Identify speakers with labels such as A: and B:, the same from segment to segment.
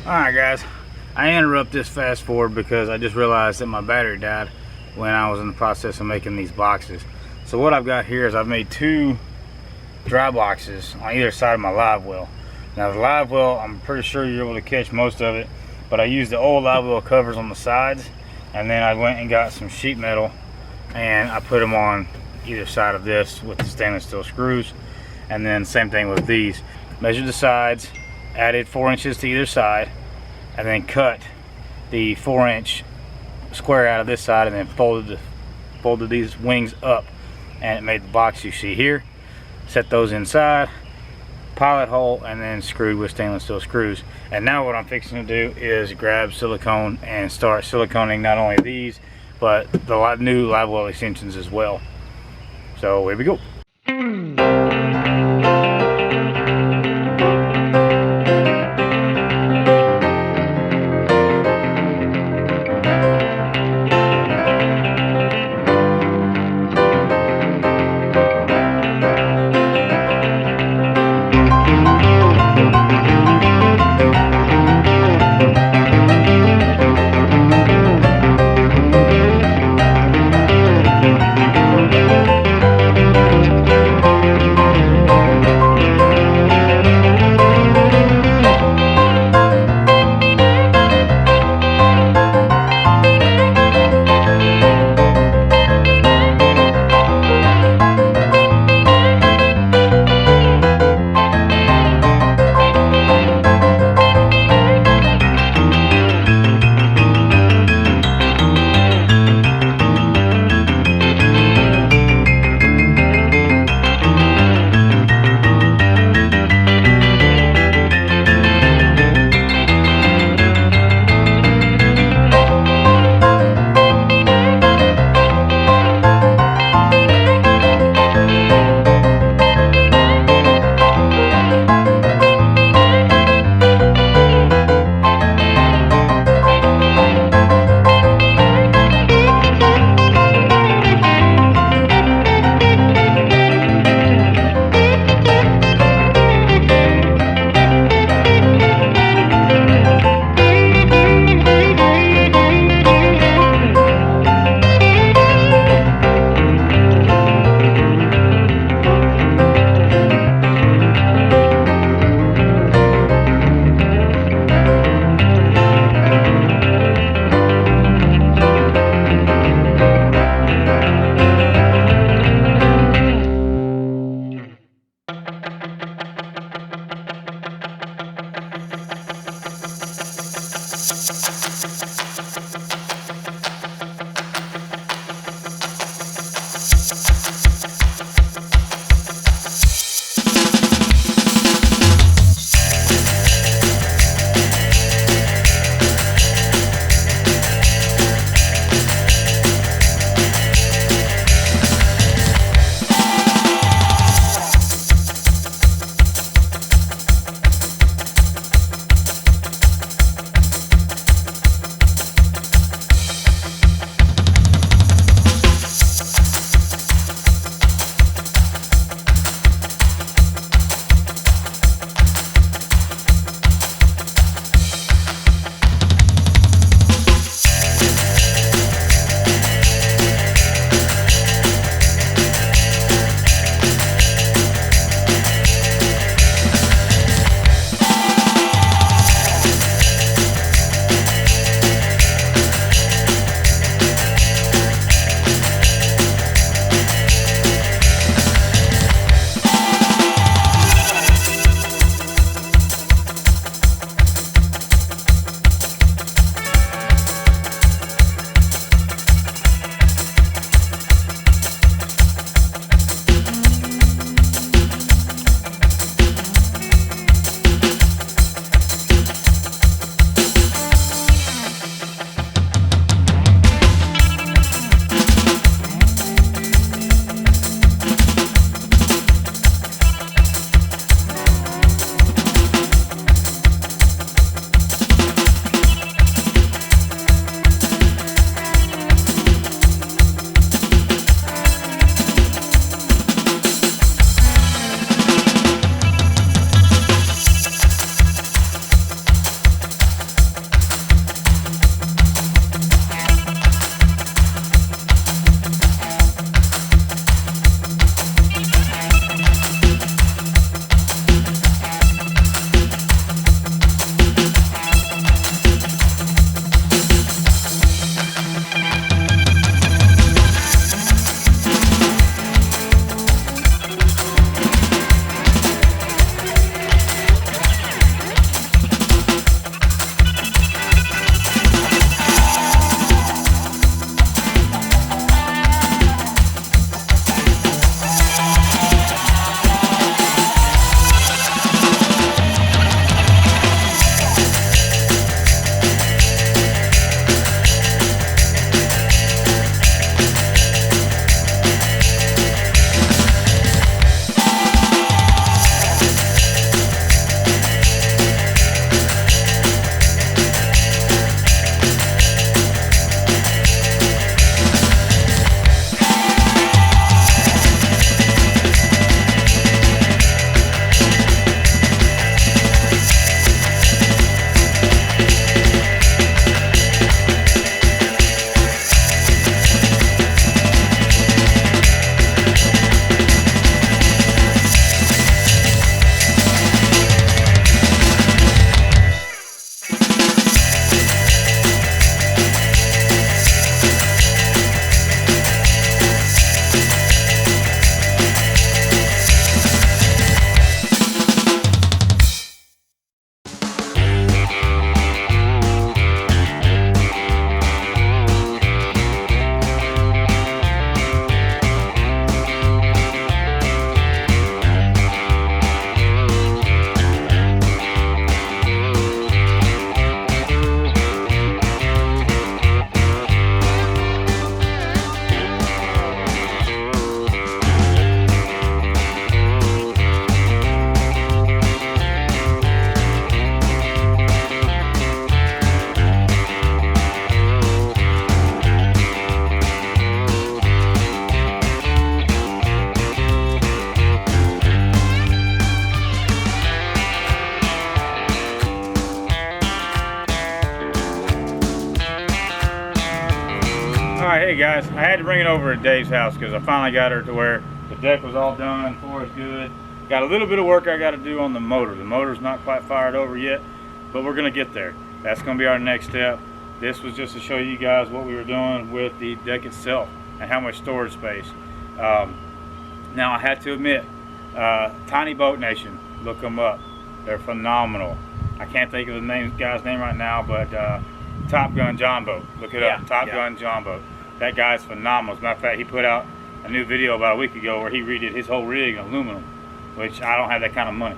A: Alright guys, I interrupt this fast forward because I just realized that my battery died when I was in the process of making these boxes. So what I've got here is I've made two dry boxes on either side of my live well. Now the live well, I'm pretty sure you're able to catch most of it, but I used the old live well covers on the sides, and then I went and got some sheet metal and I put them on either side of this with the stainless steel screws. And then same thing with these. Measured the sides, added 4 inches to either side, and then cut the 4-inch square out of this side, and then folded these wings up, and it made the box you see here. Set those inside, pilot hole, and then screwed with stainless steel screws. And now what I'm fixing to do is grab silicone and start siliconing not only these but the new live well extensions as well. So here we go. Alright, hey guys, I had to bring it over at Dave's house because I finally got her to where the deck was all done, floor is good. Got a little bit of work I got to do on the motor. The motor's not quite fired over yet, but we're going to get there. That's going to be our next step. This was just to show you guys what we were doing with the deck itself and how much storage space. Now I had to admit, Tiny Boat Nation, look them up. They're phenomenal. I can't think of the guy's name right now, but Top Gun Jon Boat. Look it up. Top Gun Jon Boat. That guy's phenomenal. As a matter of fact, he put out a new video about a week ago where he redid his whole rig in aluminum, which I don't have that kind of money.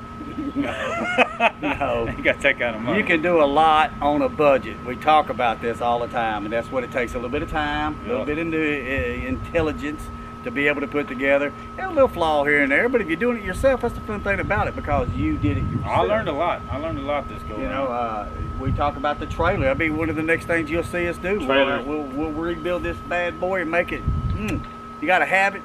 B: No.
A: You got that kind of money.
B: You can do a lot on a budget. We talk about this all the time, and that's what it takes. A little bit of time, a little bit of intelligence to be able to put together. There's a little flaw here and there, but if you're doing it yourself, that's the fun thing about it, because you did it yourself.
A: I learned a lot. I learned a lot this go around.
B: We talk about the trailer. That'll be one of the next things you'll see us do. We'll rebuild this bad boy and make it, you got to have it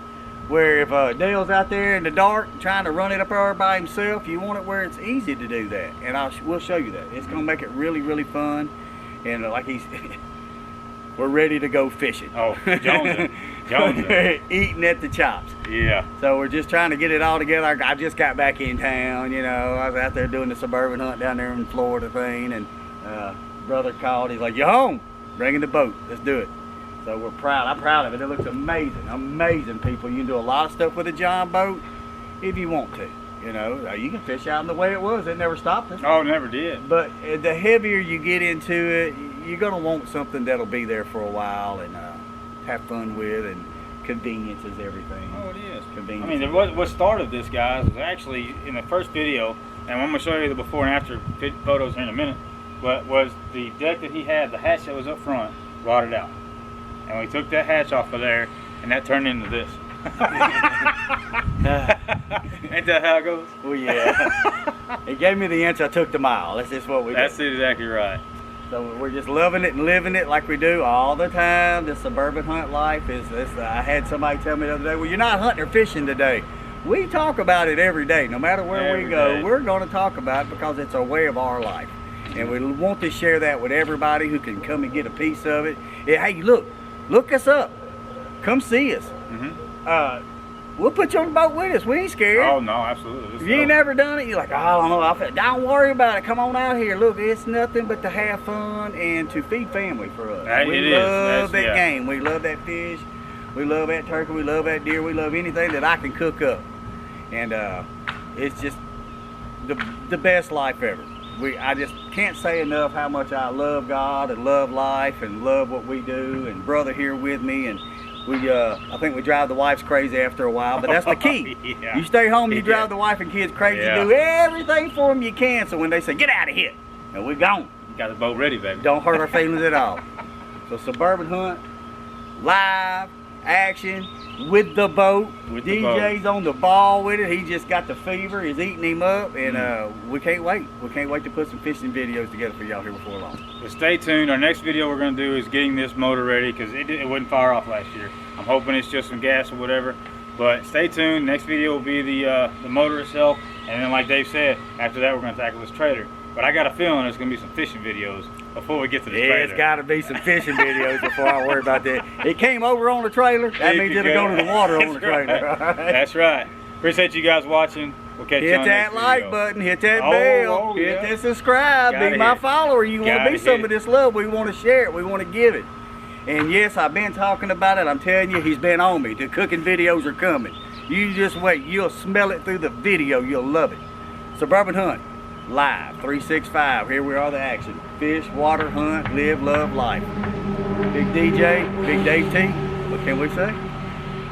B: where if Dale's out there in the dark trying to run it up there by himself, you want it where it's easy to do that. And we'll show you that. It's going to make it really, really fun. And like we're ready to go fishing.
A: Oh, Jones.
B: Eating at the chops.
A: Yeah.
B: So we're just trying to get it all together. I just got back in town, I was out there doing the suburban hunt down there in Florida thing, and brother called. He's like, "You home? Bringing the boat. Let's do it." So we're proud. I'm proud of it. It looks amazing. Amazing, people. You can do a lot of stuff with a Jon Boat if you want to. You can fish out in the way it was. It never stopped us.
A: Oh, it never did.
B: But the heavier you get into it, you're going to want something that'll be there for a while and have fun with, and convenience is everything.
A: Oh, it is.
B: Convenience.
A: I mean, what started this, guys, was actually in the first video, and I'm going to show you the before and after photos here in a minute, but was the deck that he had, the hatch that was up front, rotted out. And we took that hatch off of there, and that turned into this. Ain't that how it goes?
B: Well, yeah. It gave me the inch, I took the mile. That's just what we do.
A: That's exactly right.
B: So we're just loving it and living it like we do all the time. This suburban hunt life is this. I had somebody tell me the other day, "Well, you're not hunting or fishing today." We talk about it every day. No matter where we go, we're going to talk about it because it's a way of our life. And we want to share that with everybody who can come and get a piece of it. Hey, look us up. Come see us. We'll put you on the boat with us. We ain't scared.
A: Oh, no, absolutely.
B: If you ain't never done it, you're like, "Oh, I don't know. Don't worry about it. Come on out here. Look, it's nothing but to have fun and to feed family for us." We love that game. We love that fish. We love that turkey. We love that deer. We love anything that I can cook up. And it's just the best life ever. I just can't say enough how much I love God and love life and love what we do, and brother here with me, and I think we drive the wives crazy after a while, but that's the key. You stay home, you drive the wife and kids crazy, do everything for them you can, so when they say, "Get out of here," and we're gone.
A: You got the boat ready, baby.
B: Don't hurt our feelings at all. So suburban hunt, live, action, with the boat. DJ's on the ball with it. He just got the fever. He's eating him up, and we can't wait. We can't wait to put some fishing videos together for y'all here before long.
A: But stay tuned. Our next video we're going to do is getting this motor ready, because it wouldn't fire off last year. I'm hoping it's just some gas or whatever. But stay tuned. Next video will be the motor itself, and then like Dave said, after that we're going to tackle this trailer. But I got a feeling there's going to be some fishing videos before we get to the trailer.
B: It's got to be some fishing videos before I worry about that. It came over on the trailer. That means it'll go to the water on the trailer. Right.
A: That's right. Appreciate you guys watching. We'll catch you on the next video. Hit that like button.
B: Hit that bell. Hit that subscribe. Be my follower. You want to be some of this love. We want to share it. We want to give it. And yes, I've been talking about it. I'm telling you, he's been on me. The cooking videos are coming. You just wait. You'll smell it through the video. You'll love it. Suburban Hunt. Live, 365. Here we are, the action. Fish, water, hunt, live, love, life. Big DJ, Big Dave T. What can we say?